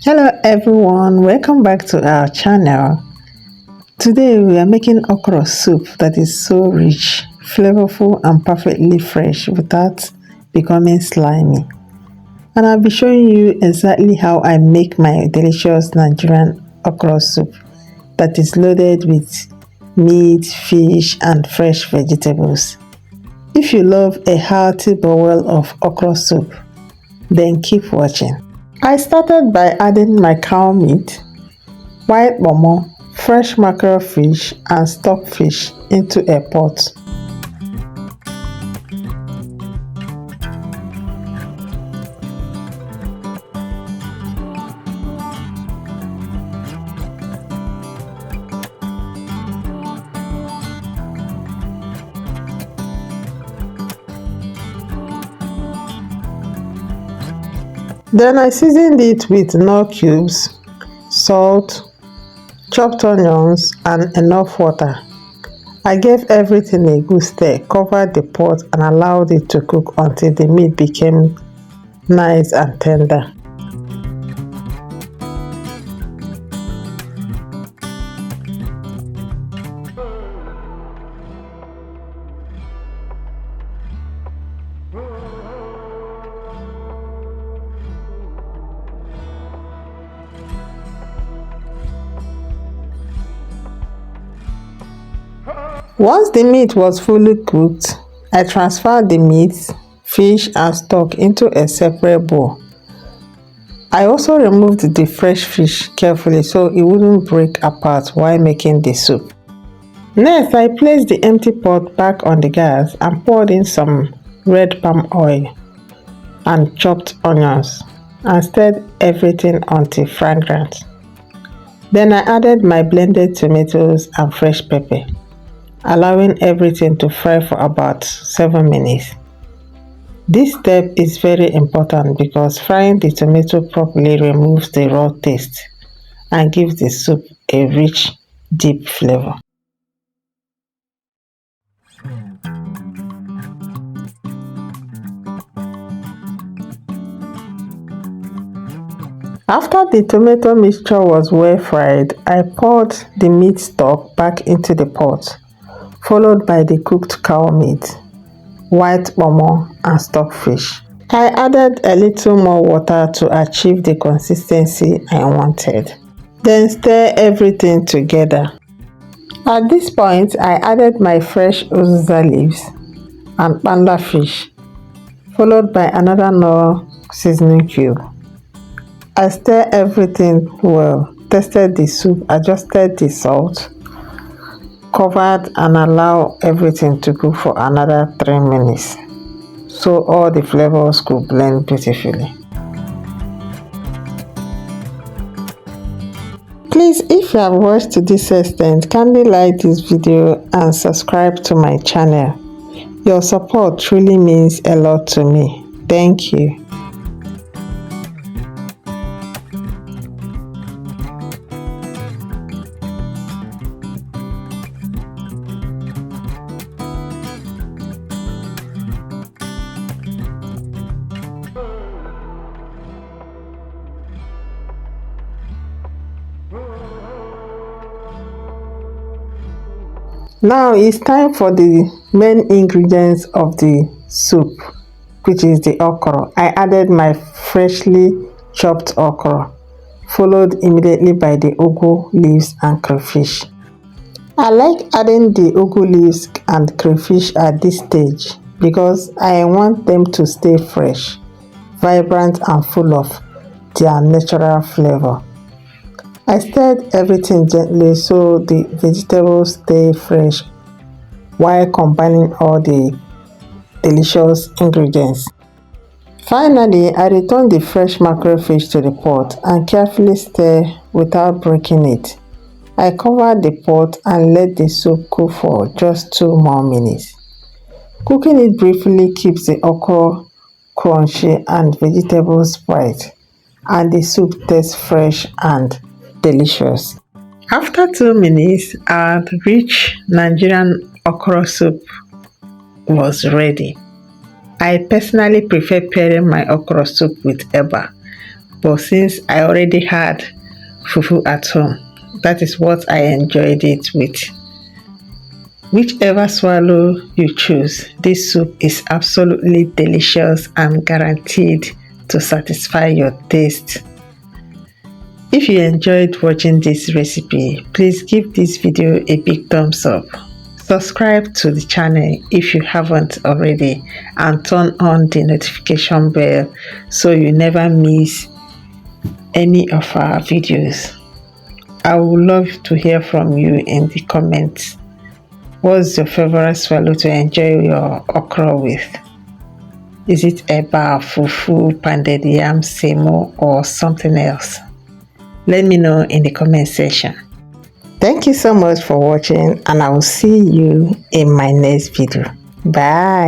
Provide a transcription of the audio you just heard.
Hello everyone, welcome back to our channel. Today we are making okra soup that is so rich, flavorful and perfectly fresh without becoming slimy. And I'll be showing you exactly how I make my delicious Nigerian okra soup that is loaded with meat, fish and fresh vegetables. If you love a hearty bowl of okra soup, then keep watching. I started by adding my cow meat, white kpomo, fresh mackerel fish and stockfish into a pot. Then I seasoned it with nut cubes, salt, chopped onions and enough water. I gave everything a good stir, covered the pot and allowed it to cook until the meat became nice and tender. Once the meat was fully cooked, I transferred the meat, fish and stock into a separate bowl. I also removed the fresh fish carefully so it wouldn't break apart while making the soup. Next, I placed the empty pot back on the gas and poured in some red palm oil and chopped onions and stirred everything until fragrant. Then I added my blended tomatoes and fresh pepper, allowing everything to fry for about 7 minutes. This step is very important because frying the tomato properly removes the raw taste and gives the soup a rich, deep flavor. After the tomato mixture was well fried, I poured the meat stock back into the pot, followed by the cooked cow meat, white kpomo and stockfish. I added a little more water to achieve the consistency I wanted. Then stir everything together. At this point, I added my fresh uziza leaves and kpanla fish, followed by another Knorr seasoning cube. I stir everything well, tested the soup, adjusted the salt, covered and allow everything to cook for another 3 minutes so all the flavors could blend beautifully. Please, if you have watched to this extent, kindly like this video and subscribe to my channel. Your support truly means a lot to me. Thank you. Now it's time for the main ingredients of the soup, which is the okra. I added my freshly chopped okra, followed immediately by the ugu leaves and crayfish. I like adding the ugu leaves and crayfish at this stage because I want them to stay fresh, vibrant and full of their natural flavor. I stirred everything gently so the vegetables stay fresh while combining all the delicious ingredients. Finally, I returned the fresh mackerel fish to the pot and carefully stir without breaking it. I covered the pot and let the soup cook for just 2 more minutes. Cooking it briefly keeps the okra crunchy and vegetables bright, and the soup tastes fresh and delicious. After 2 minutes, our rich Nigerian okra soup was ready. I personally prefer pairing my okra soup with eba, but since I already had fufu at home, that is what I enjoyed it with. Whichever swallow you choose, this soup is absolutely delicious and guaranteed to satisfy your taste. If you enjoyed watching this recipe, please give this video a big thumbs up. Subscribe to the channel if you haven't already, and turn on the notification bell so you never miss any of our videos. I would love to hear from you in the comments. What's your favorite swallow to enjoy your okra with? Is it eba, fufu, pounded yam, semo, or something else? Let me know in the comment section. Thank you so much for watching, and I will see you in my next video. Bye.